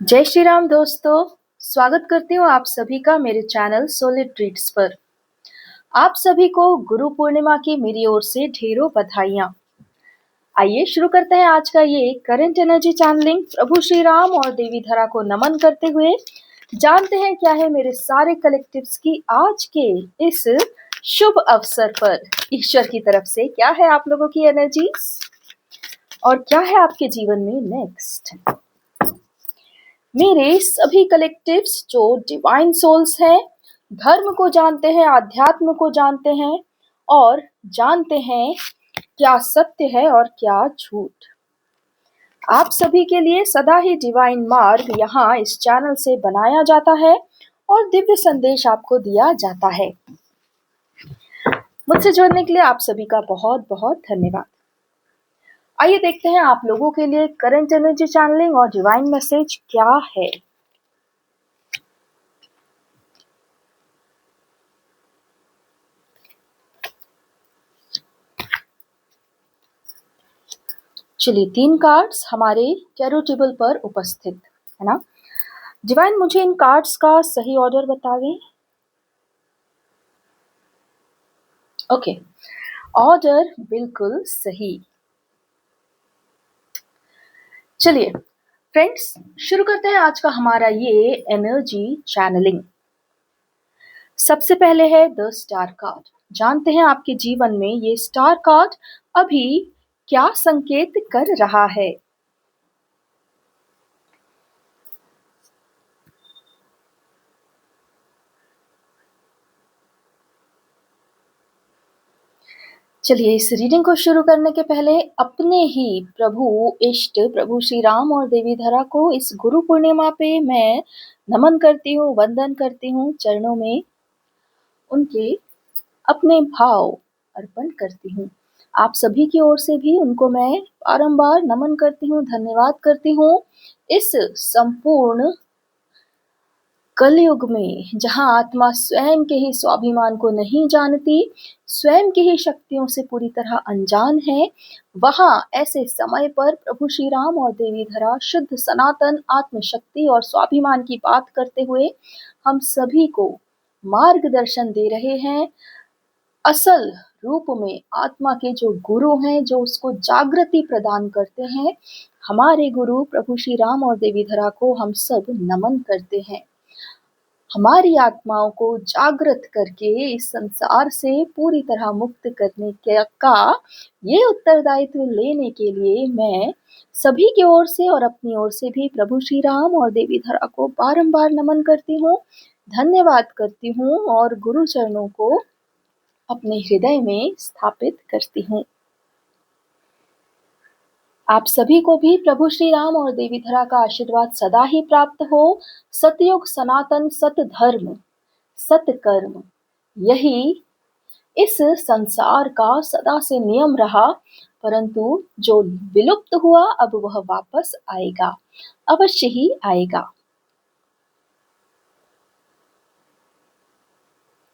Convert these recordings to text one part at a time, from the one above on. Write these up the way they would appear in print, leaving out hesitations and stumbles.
जय श्री राम दोस्तों, स्वागत करती हूँ आप सभी का मेरे चैनल सोलिड ट्रीट्स पर। आप सभी को गुरु पूर्णिमा की मेरी ओर से ढेरों बधाइयाँ। आइए शुरू करते हैं आज का ये करंट एनर्जी चैनलिंग। प्रभु श्री राम और देवी धरा को नमन करते हुए जानते हैं क्या है मेरे सारे कलेक्टिव्स की आज के इस शुभ अवसर पर ईश्वर की तरफ से क्या है आप लोगों की एनर्जीज और क्या है आपके जीवन में नेक्स्ट। मेरे सभी कलेक्टिव्स जो डिवाइन सोल्स हैं, धर्म को जानते हैं, अध्यात्म को जानते हैं और जानते हैं क्या सत्य है और क्या झूठ। आप सभी के लिए सदा ही डिवाइन मार्ग यहाँ इस चैनल से बनाया जाता है और दिव्य संदेश आपको दिया जाता है। मुझसे जुड़ने के लिए आप सभी का बहुत बहुत धन्यवाद। आइए देखते हैं आप लोगों के लिए करंट एनर्जी चैनलिंग और डिवाइन मैसेज क्या है। चलिए 3 कार्ड्स हमारे टैरो टेबल पर उपस्थित है ना। डिवाइन मुझे इन कार्ड्स का सही ऑर्डर बतावें। ओके, ऑर्डर बिल्कुल सही। चलिए फ्रेंड्स, शुरू करते हैं आज का हमारा ये एनर्जी चैनलिंग। सबसे पहले है द स्टार कार्ड। जानते हैं आपके जीवन में ये स्टार कार्ड अभी क्या संकेत कर रहा है। चलिए इस रीडिंग को शुरू करने के पहले अपने ही प्रभु इष्ट प्रभु श्री राम और देवी धरा को इस गुरु पूर्णिमा पे मैं नमन करती हूँ, वंदन करती हूँ, चरणों में उनके अपने भाव अर्पण करती हूँ। आप सभी की ओर से भी उनको मैं बारंबार नमन करती हूँ, धन्यवाद करती हूँ। इस संपूर्ण कलयुग में जहाँ आत्मा स्वयं के ही स्वाभिमान को नहीं जानती, स्वयं की ही शक्तियों से पूरी तरह अनजान है, वहाँ ऐसे समय पर प्रभु श्री राम और देवी धरा शुद्ध सनातन आत्मशक्ति और स्वाभिमान की बात करते हुए हम सभी को मार्गदर्शन दे रहे हैं। असल रूप में आत्मा के जो गुरु हैं, जो उसको जागृति प्रदान करते हैं, हमारे गुरु प्रभु श्री राम और देवी धरा को हम सब नमन करते हैं। हमारी आत्माओं को जागृत करके इस संसार से पूरी तरह मुक्त करने का ये उत्तरदायित्व लेने के लिए मैं सभी की ओर से और अपनी ओर से भी प्रभु श्री राम और देवी धरा को बारंबार नमन करती हूँ, धन्यवाद करती हूँ और गुरु चरणों को अपने हृदय में स्थापित करती हूँ। आप सभी को भी प्रभु श्री राम और देवी धरा का आशीर्वाद सदा ही प्राप्त हो। सतयुग सनातन सत धर्म सत कर्म, यही इस संसार का सदा से नियम रहा, परंतु जो विलुप्त हुआ अब वह वापस आएगा, अवश्य ही आएगा।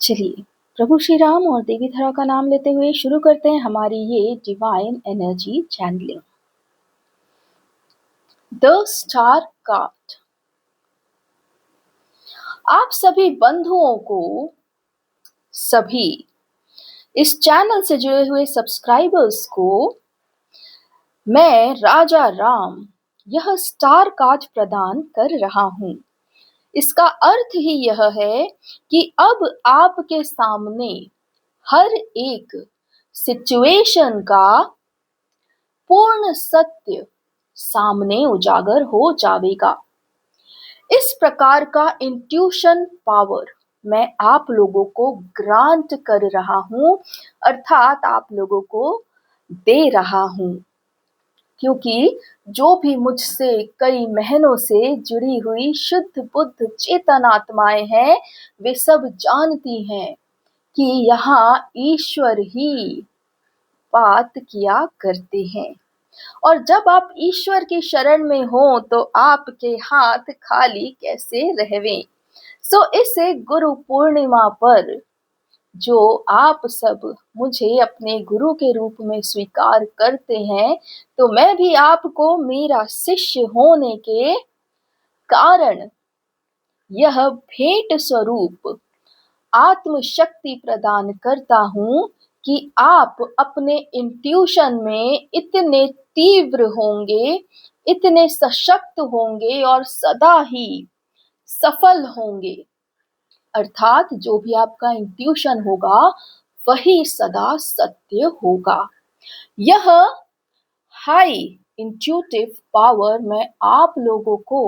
चलिए प्रभु श्री राम और देवी धरा का नाम लेते हुए शुरू करते हैं हमारी ये divine energy channelling. The star card. आप सभी बंधुओं को, सभी इस चैनल से जुड़े हुए सब्सक्राइबर्स को मैं राजा राम यह स्टार कार्ड प्रदान कर रहा हूं। इसका अर्थ ही यह है कि अब आपके सामने हर एक सिचुएशन का पूर्ण सत्य सामने उजागर हो जाएगा। इस प्रकार का इंट्यूशन पावर मैं आप लोगों को ग्रांट कर रहा हूं, अर्थात आप लोगों को दे रहा हूं, क्योंकि जो भी मुझसे कई महीनों से जुड़ी हुई शुद्ध बुद्ध चेतन आत्माएं हैं, वे सब जानती हैं कि यहाँ ईश्वर ही बात किया करते हैं और जब आप ईश्वर की शरण में हो तो आपके हाथ खाली कैसे रहवें। सो इस गुरु पूर्णिमा पर जो आप सब मुझे अपने गुरु के रूप में स्वीकार करते हैं, तो मैं भी आपको मेरा शिष्य होने के कारण यह भेंट स्वरूप आत्म शक्ति प्रदान करता हूँ कि आप अपने इंट्यूशन में इतने तीव्र होंगे, इतने सशक्त होंगे और सदा ही सफल होंगे। अर्थात जो भी आपका इंट्यूशन होगा वही सदा सत्य होगा। यह हाई इंट्यूटिव पावर मैं आप लोगों को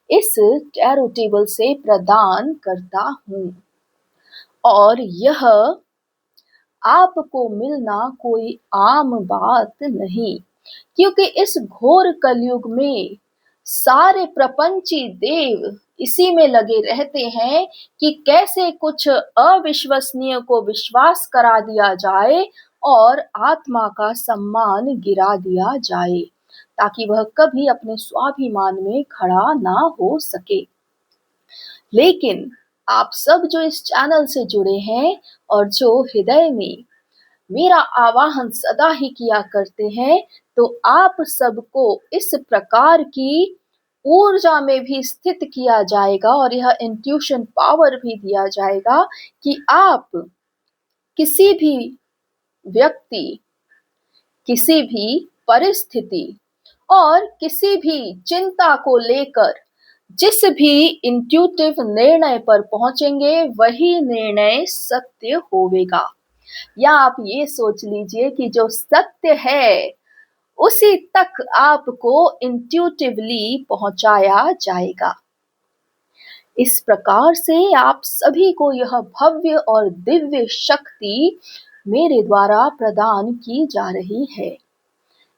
इस टैरो टेबल से प्रदान करता हूँ और यह आपको मिलना कोई आम बात नहीं, क्योंकि इस घोर कलयुग में सारे प्रपंची देव इसी में लगे रहते हैं कि कैसे कुछ अविश्वसनीय को विश्वास करा दिया जाए और आत्मा का सम्मान गिरा दिया जाए, ताकि वह कभी अपने स्वाभिमान में खड़ा ना हो सके। लेकिन आप सब जो इस चैनल से जुड़े हैं और जो हृदय में मेरा आवाहन सदा ही किया करते हैं, तो आप सबको इस प्रकार की ऊर्जा में भी स्थित किया जाएगा और यह इंट्यूशन पावर भी दिया जाएगा कि आप किसी भी व्यक्ति, किसी भी परिस्थिति और किसी भी चिंता को लेकर जिस भी इंट्यूटिव निर्णय पर पहुंचेंगे वही निर्णय सत्य होवेगा। या आप ये सोच लीजिए कि जो सत्य है उसी तक आपको इंट्यूटिवली पहुंचाया जाएगा। इस प्रकार से आप सभी को यह भव्य और दिव्य शक्ति मेरे द्वारा प्रदान की जा रही है।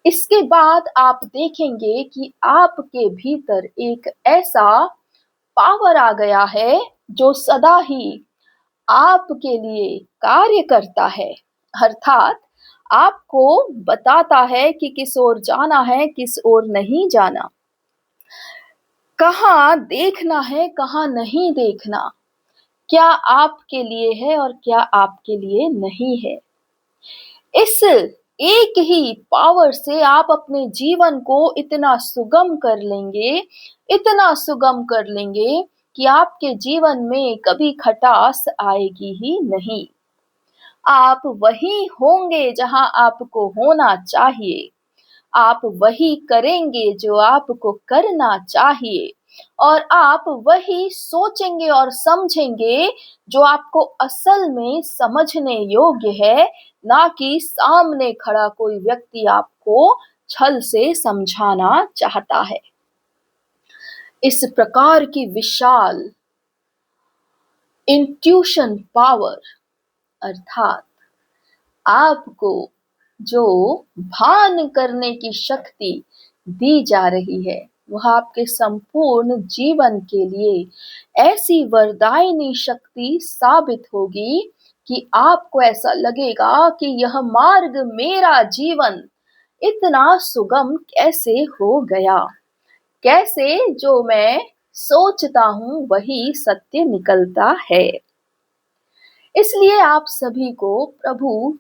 इसके बाद आप देखेंगे कि आपके भीतर एक ऐसा पावर आ गया है जो सदा ही आपके लिए कार्य करता है, अर्थात आपको बताता है कि किस ओर जाना है, किस ओर नहीं जाना, कहाँ देखना है, कहाँ नहीं देखना, क्या आपके लिए है और क्या आपके लिए नहीं है। इस एक ही पावर से आप अपने जीवन को इतना सुगम कर लेंगे, इतना सुगम कर लेंगे कि आपके जीवन में कभी खटास आएगी ही नहीं। आप वही होंगे जहां आपको होना चाहिए, आप वही करेंगे जो आपको करना चाहिए और आप वही सोचेंगे और समझेंगे जो आपको असल में समझने योग्य है, ना कि सामने खड़ा कोई व्यक्ति आपको छल से समझाना चाहता है। इस प्रकार की विशाल इंट्यूशन पावर अर्थात आपको जो भान करने की शक्ति दी जा रही है वह आपके संपूर्ण जीवन के लिए ऐसी वरदायिनी शक्ति साबित होगी कि आपको ऐसा लगेगा कि यह मार्ग, मेरा जीवन इतना सुगम कैसे हो गया, कैसे जो मैं सोचता हूँ वही सत्य निकलता है। इसलिए आप सभी को प्रभु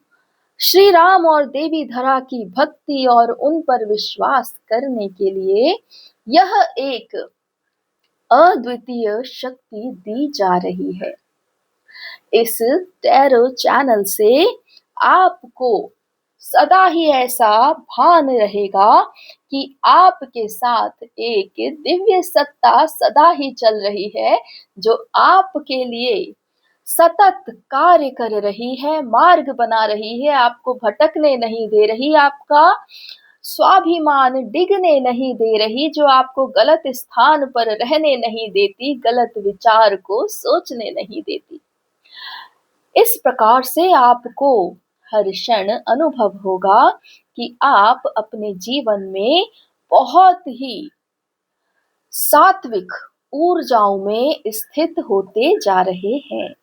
श्री राम और देवी धरा की भक्ति और उन पर विश्वास करने के लिए यह एक अद्वितीय शक्ति दी जा रही है। इस टैरो चैनल से आपको सदा ही ऐसा भान रहेगा कि आपके साथ एक दिव्य सत्ता सदा ही चल रही है जो आपके लिए सतत कार्य कर रही है, मार्ग बना रही है, आपको भटकने नहीं दे रही, आपका स्वाभिमान डिगने नहीं दे रही, जो आपको गलत स्थान पर रहने नहीं देती, गलत विचार को सोचने नहीं देती। इस प्रकार से आपको हर क्षण अनुभव होगा कि आप अपने जीवन में बहुत ही सात्विक ऊर्जाओं में स्थित होते जा रहे हैं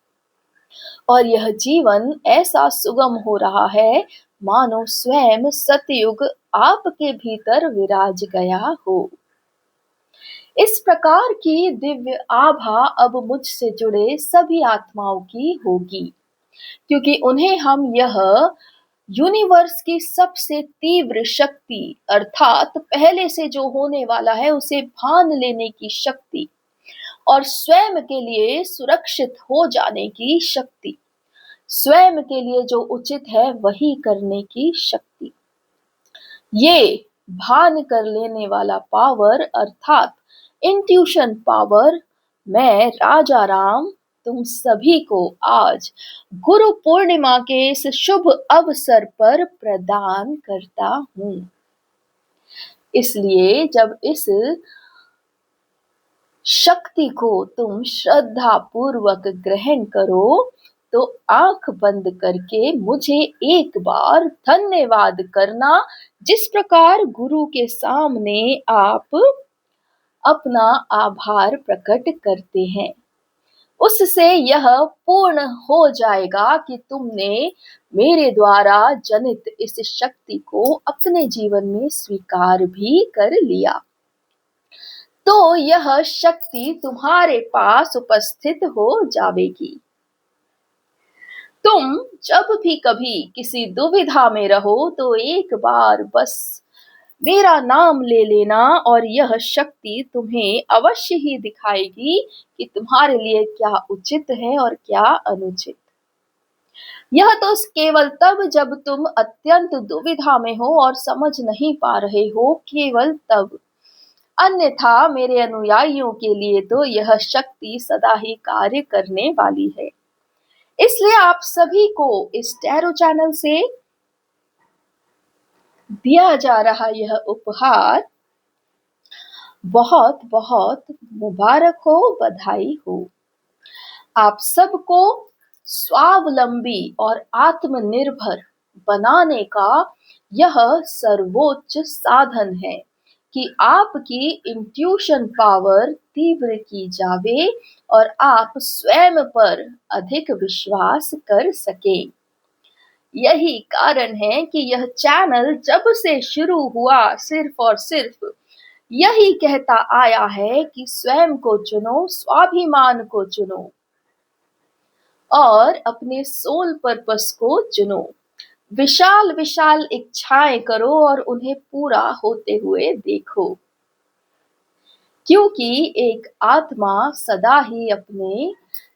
और यह जीवन ऐसा सुगम हो रहा है मानो स्वयं सतयुग आपके भीतर विराज गया हो। इस प्रकार की दिव्य आभा अब मुझसे जुड़े सभी आत्माओं की होगी। क्योंकि उन्हें हम यह यूनिवर्स की सबसे तीव्र शक्ति अर्थात पहले से जो होने वाला है उसे भान लेने की शक्ति और स्वयं के लिए सुरक्षित हो जाने की शक्ति, स्वयं के लिए जो उचित है वही करने की शक्ति, ये भान कर लेने वाला पावर अर्थात इंट्यूशन पावर मैं राजा राम तुम सभी को आज गुरु पूर्णिमा के इस शुभ अवसर पर प्रदान करता हूँ। इसलिए जब इस शक्ति को तुम श्रद्धा पूर्वक ग्रहण करो तो आंख बंद करके मुझे एक बार धन्यवाद करना, जिस प्रकार गुरु के सामने आप अपना आभार प्रकट करते हैं। उससे यह पूर्ण हो जाएगा कि तुमने मेरे द्वारा जनित इस शक्ति को अपने जीवन में स्वीकार भी कर लिया। तो यह शक्ति तुम्हारे पास उपस्थित हो जाएगी। तुम जब भी कभी किसी दुविधा में रहो तो एक बार बस मेरा नाम ले लेना और यह शक्ति तुम्हें अवश्य ही दिखाएगी कि तुम्हारे लिए क्या उचित है और क्या अनुचित। यह तो केवल तब जब तुम अत्यंत दुविधा में हो और समझ नहीं पा रहे हो, केवल तब। अन्यथा मेरे अनुयायियों के लिए तो यह शक्ति सदा ही कार्य करने वाली है। इसलिए आप सभी को इस टैरो चैनल से दिया जा रहा यह उपहार बहुत बहुत मुबारक हो, बधाई हो। आप सबको स्वावलंबी और आत्मनिर्भर बनाने का यह सर्वोच्च साधन है कि आपकी इंट्यूशन पावर तीव्र की जावे और आप स्वयं पर अधिक विश्वास कर सकें। यही कारण है कि यह चैनल जब से शुरू हुआ सिर्फ और सिर्फ यही कहता आया है कि स्वयं को चुनो, स्वाभिमान को चुनो और अपने सोल पर्पस को चुनो। विशाल विशाल इच्छाएं करो और उन्हें पूरा होते हुए देखो, क्योंकि एक आत्मा सदा ही अपने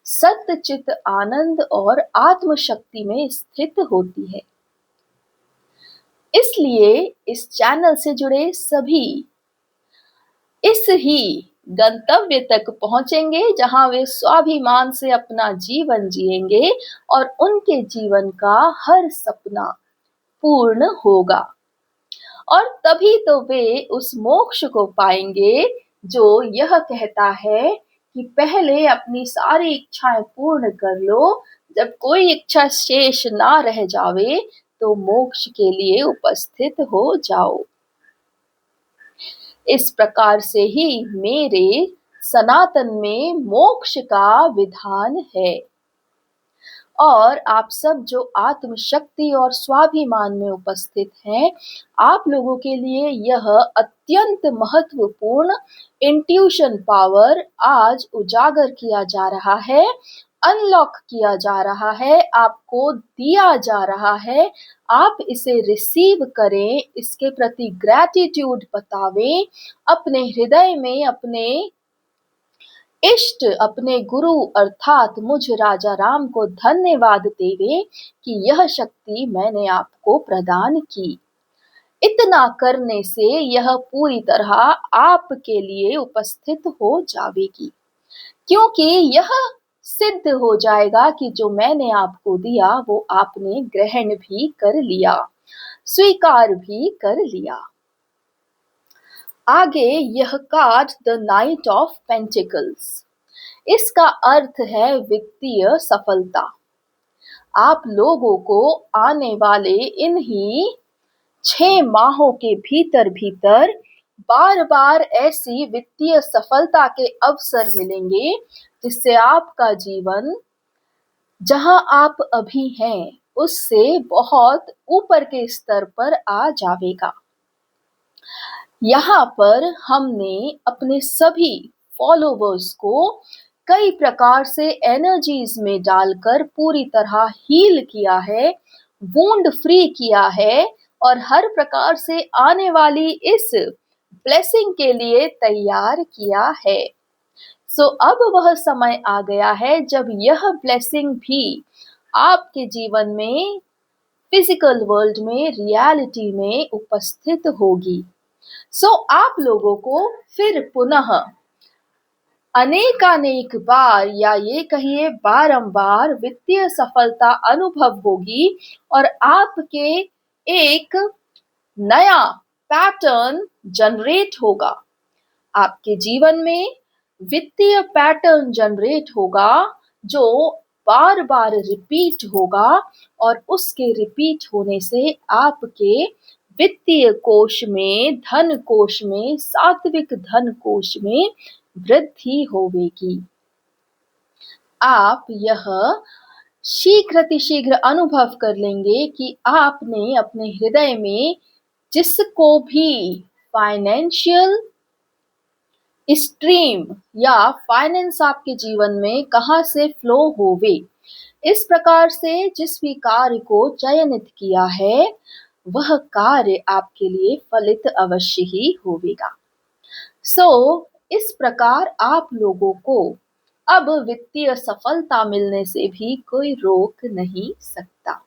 सत्यचित आनंद और आत्मशक्ति में स्थित होती है। इसलिए इस चैनल से जुड़े सभी इस ही गंतव्य तक पहुंचेंगे जहां वे स्वाभिमान से अपना जीवन जिएंगे और उनके जीवन का हर सपना पूर्ण होगा। और तभी तो वे उस मोक्ष को पाएंगे जो यह कहता है कि पहले अपनी सारी इच्छाएं पूर्ण कर लो, जब कोई इच्छा शेष ना रह जावे तो मोक्ष के लिए उपस्थित हो जाओ। इस प्रकार से ही मेरे सनातन में मोक्ष का विधान है और आप सब जो आत्मशक्ति और स्वाभिमान में उपस्थित हैं, आप लोगों के लिए यह अत्यंत महत्वपूर्ण इंट्यूशन पावर आज उजागर किया जा रहा है, अनलॉक किया जा रहा है, आपको दिया जा रहा है। आप इसे रिसीव करें, इसके प्रति ग्रैटिट्यूड बतावें, अपने हृदय में अपने इष्ट, अपने गुरु अर्थात मुझ राजा राम को धन्यवाद देवे कि यह शक्ति मैंने आपको प्रदान की। इतना करने से यह पूरी तरह आपके लिए उपस्थित हो जाएगी, क्योंकि यह सिद्ध हो जाएगा कि जो मैंने आपको दिया वो आपने ग्रहण भी कर लिया, स्वीकार भी कर लिया। आगे यह card the night of pentacles, इसका अर्थ है वित्तीय सफलता। आप लोगों को आने वाले इन्हीं 6 माहों के भीतर भीतर बार बार ऐसी वित्तीय सफलता के अवसर मिलेंगे जिससे आपका जीवन जहां आप अभी हैं उससे बहुत ऊपर के स्तर पर आ जाएगा। यहाँ पर हमने अपने सभी फॉलोवर्स को कई प्रकार से एनर्जीज में डालकर पूरी तरह हील किया है, वुंड फ्री किया है और हर प्रकार से आने वाली इस ब्लेसिंग के लिए तैयार किया है। अब वह समय आ गया है जब यह ब्लेसिंग भी आपके जीवन में, फिजिकल वर्ल्ड में, रियलिटी में उपस्थित होगी। आप लोगों को फिर पुनः अनेकानेक बार या ये कहिए बारंबार वित्तीय सफलता अनुभव होगी और आपके एक नया पैटर्न जनरेट होगा। आपके जीवन में वित्तीय पैटर्न जनरेट होगा जो बार बार रिपीट होगा और उसके रिपीट होने से आपके वित्तीय कोश में, धन कोश में, सात्विक धन कोश में वृद्धि होवेगी। आप यह शीघ्र अनुभव कर लेंगे कि आपने अपने हृदय में जिसको भी फाइनेंशियल स्ट्रीम या फाइनेंस आपके जीवन में कहां से फ्लो होवे, इस प्रकार से जिस भी कार्य को चयनित किया है वह कार्य आपके लिए फलित अवश्य ही होवेगा। इस प्रकार आप लोगों को अब वित्तीय सफलता मिलने से भी कोई रोक नहीं सकता।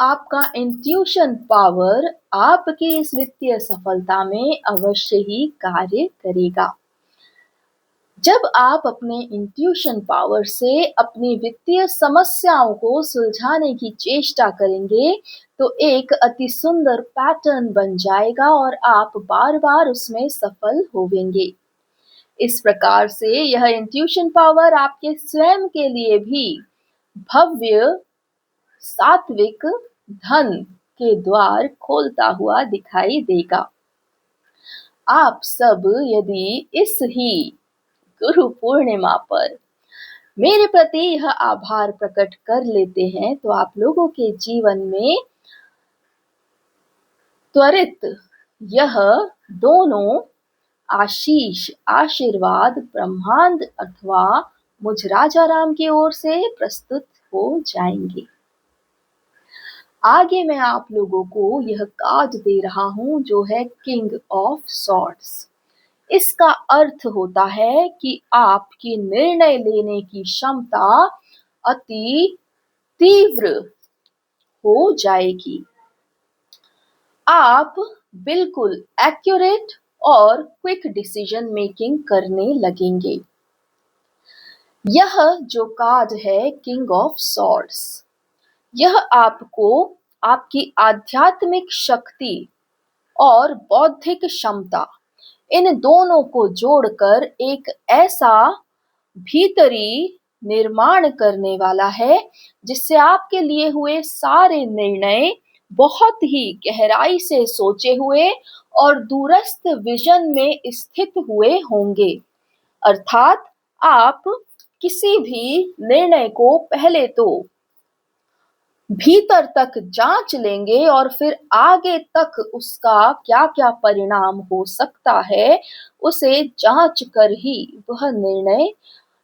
आपका इंट्यूशन पावर आपकी इस वित्तीय सफलता में अवश्य ही कार्य करेगा। जब आप अपने इंट्यूशन पावर से अपनी वित्तीय समस्याओं को सुलझाने की चेष्टा करेंगे तो एक अति सुंदर पैटर्न बन जाएगा और आप बार बार उसमें सफल होवेंगे। इस प्रकार से यह इंट्यूशन पावर आपके स्वयं के लिए भी भव्य सात्विक धन के द्वार खोलता हुआ दिखाई देगा। आप सब यदि इस ही गुरु पूर्णिमा पर मेरे प्रति यह आभार प्रकट कर लेते हैं तो आप लोगों के जीवन में त्वरित यह दोनों आशीष, आशीर्वाद ब्रह्मांड अथवा मुझ राजा राम की ओर से प्रस्तुत हो जाएंगे। आगे मैं आप लोगों को यह कार्ड दे रहा हूं जो है किंग ऑफ सॉर्ड्स। इसका अर्थ होता है कि आपकी निर्णय लेने की क्षमता अति तीव्र हो जाएगी। आप बिल्कुल एक्यूरेट और क्विक डिसीजन मेकिंग करने लगेंगे। यह जो कार्ड है किंग ऑफ सॉर्ड्स, यह आपको आपकी आध्यात्मिक शक्ति और बौद्धिक क्षमता, इन दोनों को जोड़कर एक ऐसा भीतरी निर्माण करने वाला है जिससे आपके लिए हुए सारे निर्णय बहुत ही गहराई से सोचे हुए और दूरस्थ विजन में स्थित हुए होंगे। अर्थात आप किसी भी निर्णय को पहले तो भीतर तक जांच लेंगे और फिर आगे तक उसका क्या क्या परिणाम हो सकता है उसे जांच कर ही वह निर्णय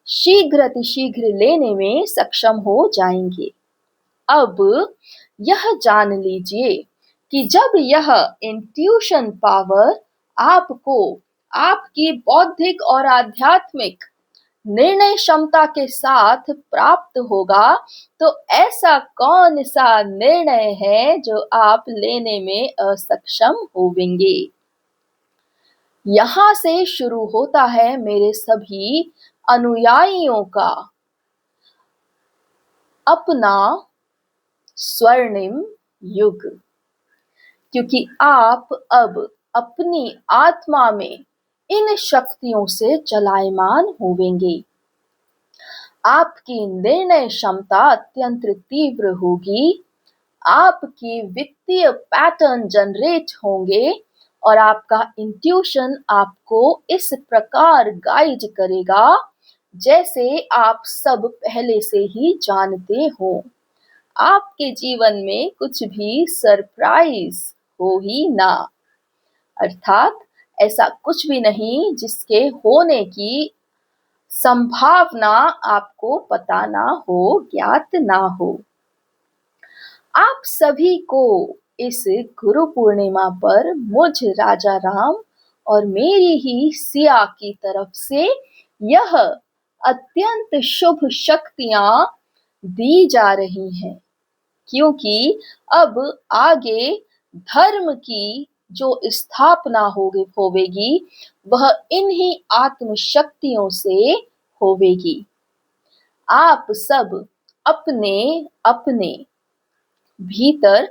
शीघ्र लेने में सक्षम हो जाएंगे। अब यह जान लीजिए कि जब यह इंट्यूशन पावर आपको आपकी बौद्धिक और आध्यात्मिक निर्णय क्षमता के साथ प्राप्त होगा तो ऐसा कौन सा निर्णय है जो आप लेने में असक्षम होवेंगे। यहां से शुरू होता है मेरे सभी अनुयायियों का अपना स्वर्णिम युग, क्योंकि आप अब अपनी आत्मा में इन शक्तियों से चलायमान होवेंगे। आपकी निर्णय क्षमता अत्यंत तीव्र होगी, आपकी वित्तीय पैटर्न जनरेट होंगे और आपका इंट्यूशन आपको इस प्रकार गाइड करेगा जैसे आप सब पहले से ही जानते हो। आपके जीवन में कुछ भी सरप्राइज हो ही ना, अर्थात ऐसा कुछ भी नहीं जिसके होने की संभावना आपको पता ना हो, ज्ञात ना हो। आप सभी को इस गुरु पूर्णिमा पर मुझ राजा राम और मेरी ही सिया की तरफ से यह अत्यंत शुभ शक्तियां दी जा रही हैं, क्योंकि अब आगे धर्म की जो स्थापना होवेगी वह इन्हीं आत्म शक्तियों से होवेगी। आप सब अपने अपने भीतर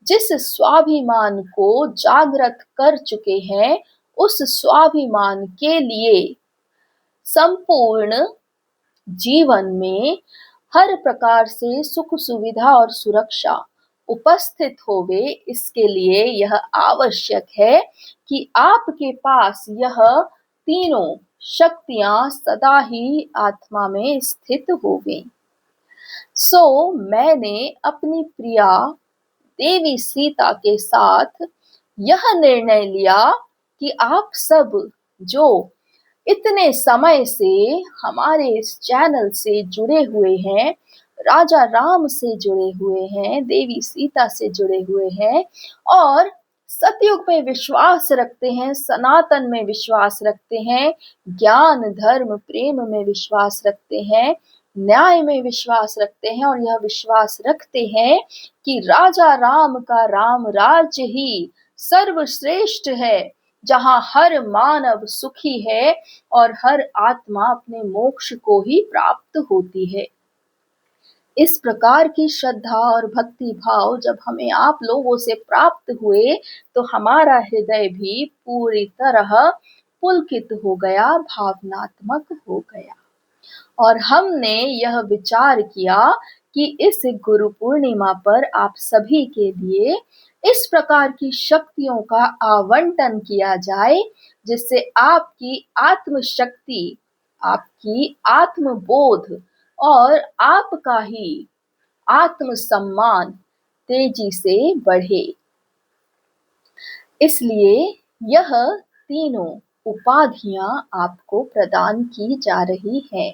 जिस स्वाभिमान को जागृत कर चुके हैं, उस स्वाभिमान के लिए संपूर्ण जीवन में हर प्रकार से सुख सुविधा और सुरक्षा उपस्थित होवे, इसके लिए यह आवश्यक है कि आपके पास यह तीनों शक्तियां सदा ही आत्मा में स्थित होवे। मैंने अपनी प्रिया देवी सीता के साथ यह निर्णय लिया कि आप सब जो इतने समय से हमारे इस चैनल से जुड़े हुए हैं, राजा राम से जुड़े हुए हैं, देवी सीता से जुड़े हुए हैं और सतयुग में विश्वास रखते हैं, सनातन में विश्वास रखते हैं, ज्ञान धर्म प्रेम में विश्वास रखते हैं, न्याय में विश्वास रखते हैं और यह विश्वास रखते हैं कि राजा राम का राम राज्य ही सर्वश्रेष्ठ है, जहां हर मानव सुखी है और हर आत्मा अपने मोक्ष को ही प्राप्त होती है। इस प्रकार की श्रद्धा और भक्ति भाव जब हमें आप लोगों से प्राप्त हुए, तो हमारा हृदय भी पूरी तरह पुलकित हो गया, भावनात्मक हो गया और हमने यह विचार किया कि इस गुरु पूर्णिमा पर आप सभी के लिए इस प्रकार की शक्तियों का आवंटन किया जाए, जिससे आपकी आत्म शक्ति, आपकी आत्मबोध और आपका ही आत्म सम्मान तेजी से बढ़े। इसलिए यह तीनों उपाधियां आपको प्रदान की जा रही हैं।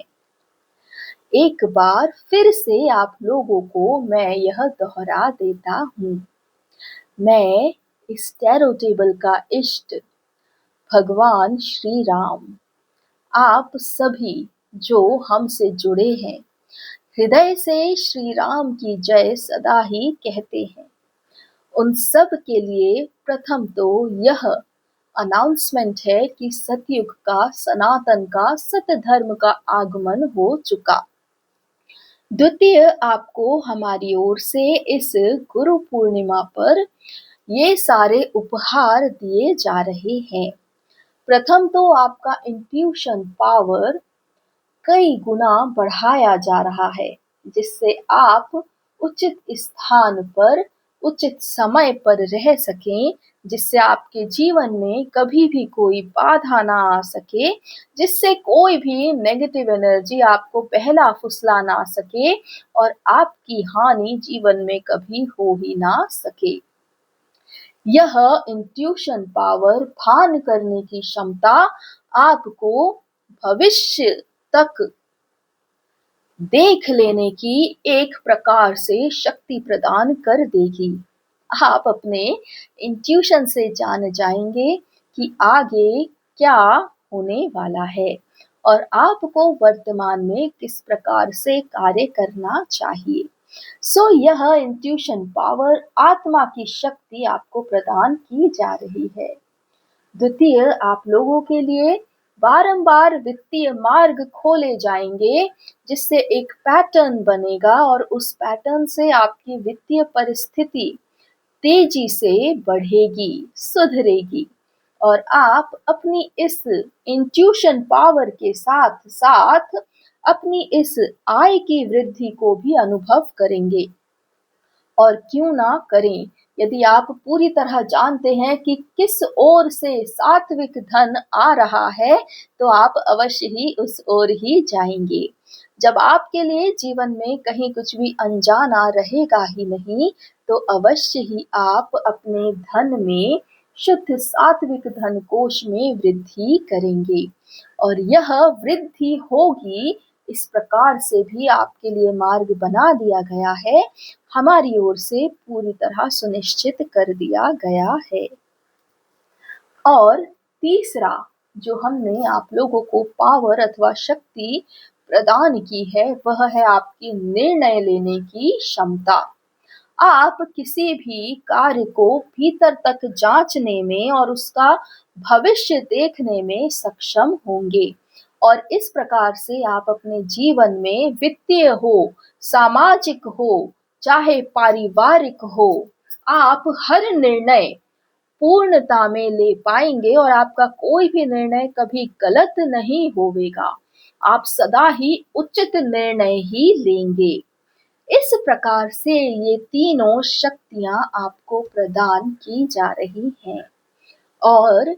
एक बार फिर से आप लोगों को मैं यह दोहरा देता हूँ। मैं इस टैरो टेबल का इष्ट भगवान श्री राम, आप सभी जो हमसे जुड़े हैं, हृदय से श्री राम की जय सदा ही कहते हैं। उन सब के लिए प्रथम तो यह अनाउंसमेंट है कि सतयुग का, सनातन का, सत धर्म का आगमन हो चुका। द्वितीय, आपको हमारी ओर से इस गुरु पूर्णिमा पर ये सारे उपहार दिए जा रहे हैं। प्रथम तो आपका इंट्यूशन पावर कई गुना बढ़ाया जा रहा है, जिससे आप उचित स्थान पर उचित समय पर रह सकें, जिससे आपके जीवन में कभी भी कोई बाधा ना आ सके, जिससे कोई भी नेगेटिव एनर्जी आपको बहला फुसला ना सके और आपकी हानि जीवन में कभी हो ही ना सके। यह इंट्यूशन पावर, भान करने की क्षमता आपको भविष्य तक देख लेने की एक प्रकार से शक्ति प्रदान कर देगी। आप अपने इंट्यूशन से जान जाएंगे कि आगे क्या होने वाला है और आपको वर्तमान में किस प्रकार से कार्य करना चाहिए। यह इंट्यूशन पावर, आत्मा की शक्ति आपको प्रदान की जा रही है। द्वितीय, आप लोगों के लिए बारंबार वित्तीय मार्ग खोले जाएंगे, जिससे एक पैटर्न बनेगा और उस पैटर्न से आपकी वित्तीय परिस्थिति तेजी से बढ़ेगी, सुधरेगी और आप अपनी इस इंट्यूशन पावर के साथ साथ अपनी इस आय की वृद्धि को भी अनुभव करेंगे। और क्यों ना करें, यदि आप पूरी तरह जानते हैं कि किस ओर से सात्विक धन आ रहा है, तो आप अवश्य ही उस ओर ही जाएंगे। जब आपके लिए जीवन में कहीं कुछ भी अनजाना रहेगा ही नहीं, तो अवश्य ही आप अपने धन में शुद्ध सात्विक धन कोश में वृद्धि करेंगे। और यह वृद्धि होगी, इस प्रकार से भी आपके लिए मार्ग बना दिया गया है, हमारी ओर से पूरी तरह सुनिश्चित कर दिया गया है। और तीसरा जो हमने आप लोगों को पावर अथवा शक्ति प्रदान की है, वह है आपकी निर्णय लेने की क्षमता। आप किसी भी कार्य को भीतर तक जांचने में और उसका भविष्य देखने में सक्षम होंगे। और इस प्रकार से आप अपने जीवन में वित्तीय हो, सामाजिक हो, चाहे पारिवारिक हो, आप हर निर्णय पूर्णता में ले पाएंगे और आपका कोई भी निर्णय कभी गलत नहीं होवेगा। आप सदा ही उचित निर्णय ही लेंगे। इस प्रकार से ये तीनों शक्तियां आपको प्रदान की जा रही हैं। और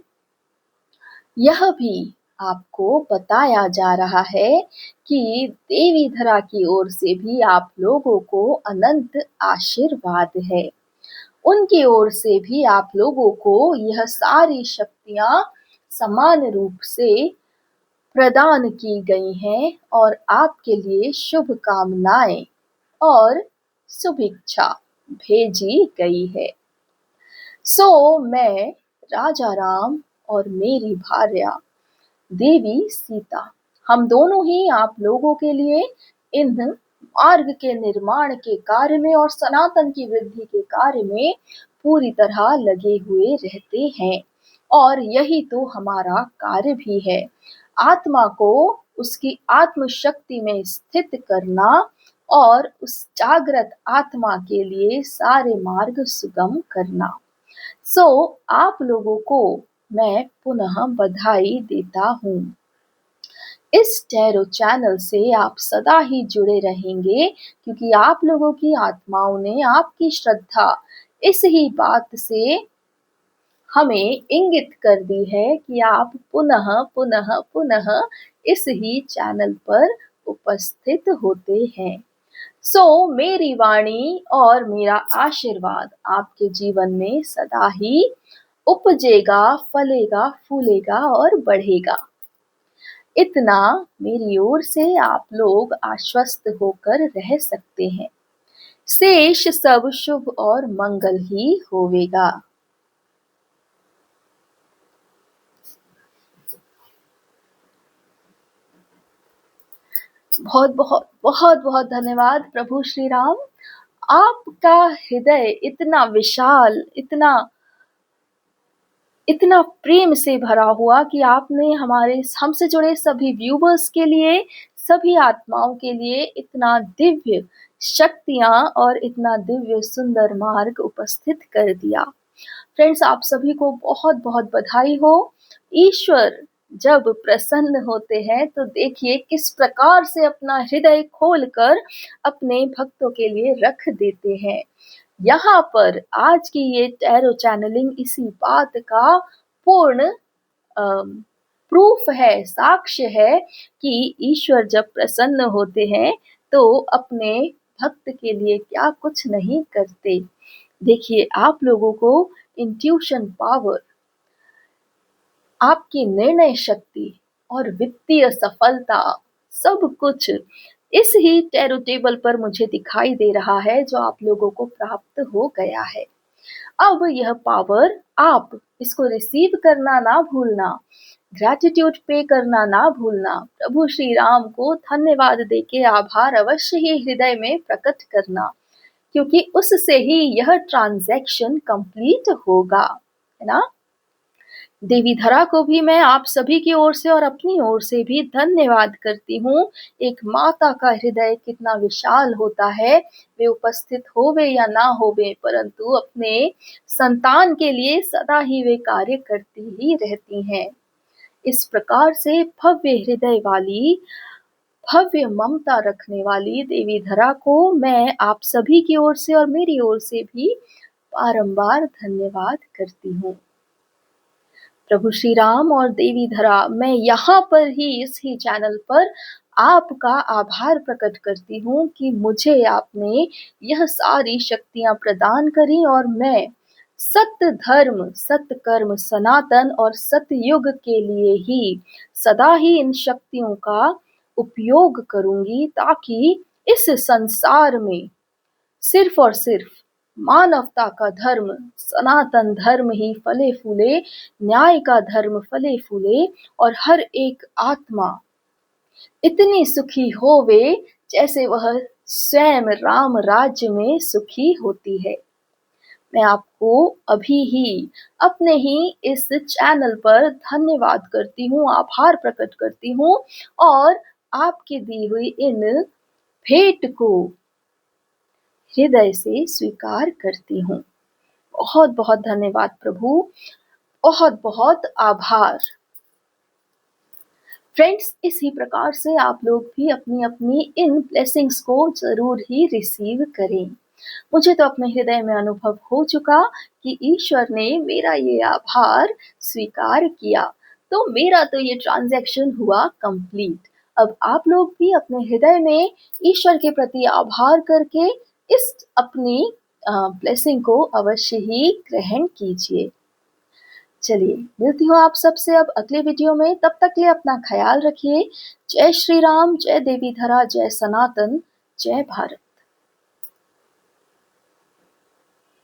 यह भी आपको बताया जा रहा है कि देवी धरा की ओर से भी आप लोगों को अनंत आशीर्वाद है। उनकी ओर से भी आप लोगों को यह सारी शक्तियां समान रूप से प्रदान की गई हैं और आपके लिए शुभकामनाएं और शुभेच्छा भेजी गई है। मैं राजा राम और मेरी भार्या देवी सीता, हम दोनों ही आप लोगों के लिए इन मार्ग के निर्माण के कार्य में और सनातन की वृद्धि के कार्य में पूरी तरह लगे हुए रहते हैं। और यही तो हमारा कार्य भी है, आत्मा को उसकी आत्म शक्ति में स्थित करना और उस जागृत आत्मा के लिए सारे मार्ग सुगम करना। आप लोगों को मैं पुनः बधाई देता हूँ। इस टैरो चैनल से आप सदा ही जुड़े रहेंगे, क्योंकि आप लोगों की आत्माओं ने आपकी श्रद्धा इस ही बात से हमें इंगित कर दी है कि आप पुनः पुनः पुनः इस ही चैनल पर उपस्थित होते हैं। मेरी वाणी और मेरा आशीर्वाद आपके जीवन में सदा ही उपजेगा, फलेगा, फूलेगा और बढ़ेगा। इतना मेरी ओर से आप लोग आश्वस्त होकर रह सकते हैं। शेष सब शुभ और मंगल ही होवेगा। बहुत बहुत बहुत बहुत धन्यवाद प्रभु श्री राम। आपका हृदय इतना विशाल, इतना इतना प्रेम से भरा हुआ कि आपने हमारे हमसे जुड़े सभी व्यूवर्स के लिए, सभी आत्माओं के लिए इतना दिव्य शक्तियां और इतना दिव्य सुंदर मार्ग उपस्थित कर दिया। फ्रेंड्स, आप सभी को बहुत बहुत बधाई हो। ईश्वर जब प्रसन्न होते हैं तो देखिए किस प्रकार से अपना हृदय खोलकर अपने भक्तों के लिए रख देते हैं। यहाँ पर आज की ये टैरो चैनलिंग इसी बात का पूर्ण प्रूफ है, साक्ष्य है कि ईश्वर जब प्रसन्न होते हैं तो अपने भक्त के लिए क्या कुछ नहीं करते। देखिए, आप लोगों को इंट्यूशन पावर, आपकी निर्णय शक्ति और वित्तीय सफलता, सब कुछ इस ही टैरो टेबल पर मुझे दिखाई दे रहा है जो आप लोगों को प्राप्त हो गया है। अब यह पावर आप इसको रिसीव करना ना भूलना, ग्रैटिट्यूड पे करना ना भूलना, प्रभु श्री राम को धन्यवाद देके आभार अवश्य ही हृदय में प्रकट करना, क्योंकि उससे ही यह ट्रांजैक्शन कंप्लीट होगा, है ना। देवी धरा को भी मैं आप सभी की ओर से और अपनी ओर से भी धन्यवाद करती हूँ। एक माता का हृदय कितना विशाल होता है, वे उपस्थित होवे या ना होवे, परंतु अपने संतान के लिए सदा ही वे कार्य करती ही रहती हैं। इस प्रकार से भव्य हृदय वाली, भव्य ममता रखने वाली देवी धरा को मैं आप सभी की ओर से और मेरी ओर से भी बारंबार धन्यवाद करती हूँ। प्रभु श्री राम और देवी धरा, मैं यहाँ पर ही इस ही चैनल पर आपका आभार प्रकट करती हूँ कि मुझे आपने यह सारी शक्तियाँ प्रदान करी और मैं सत्य धर्म, सत्य कर्म, सनातन और सतयुग के लिए ही सदा ही इन शक्तियों का उपयोग करूंगी, ताकि इस संसार में सिर्फ और सिर्फ मानवता का धर्म, सनातन धर्म ही फले फूले, न्याय का धर्म फले फूले और हर एक आत्मा इतनी सुखी होवे जैसे वह स्वयं राम राज्य में सुखी होती है। मैं आपको अभी ही अपने ही इस चैनल पर धन्यवाद करती हूँ, आभार प्रकट करती हूँ और आपकी दी हुई इन भेंट को हृदय से स्वीकार करती हूँ। बहुत बहुत धन्यवाद प्रभु, बहुत बहुत आभार। फ्रेंड्स, इसी प्रकार से आप लोग भी अपनी अपनी इन ब्लेसिंग्स को जरूर ही रिसीव करें। मुझे तो अपने हृदय में अनुभव हो चुका कि ईश्वर ने मेरा ये आभार स्वीकार किया, तो मेरा तो ये ट्रांजैक्शन हुआ कंप्लीट। अब आप लोग भी अपने हृदय में ईश्वर के प्रति आभार करके इस अपनी ब्लेसिंग को अवश्य ही ग्रहण कीजिए। चलिए, मिलती हूँ आप सबसे अब अगले वीडियो में। तब तक के लिए अपना ख्याल रखिए। जय श्री राम, जय देवी धरा, जय सनातन, जय भारत।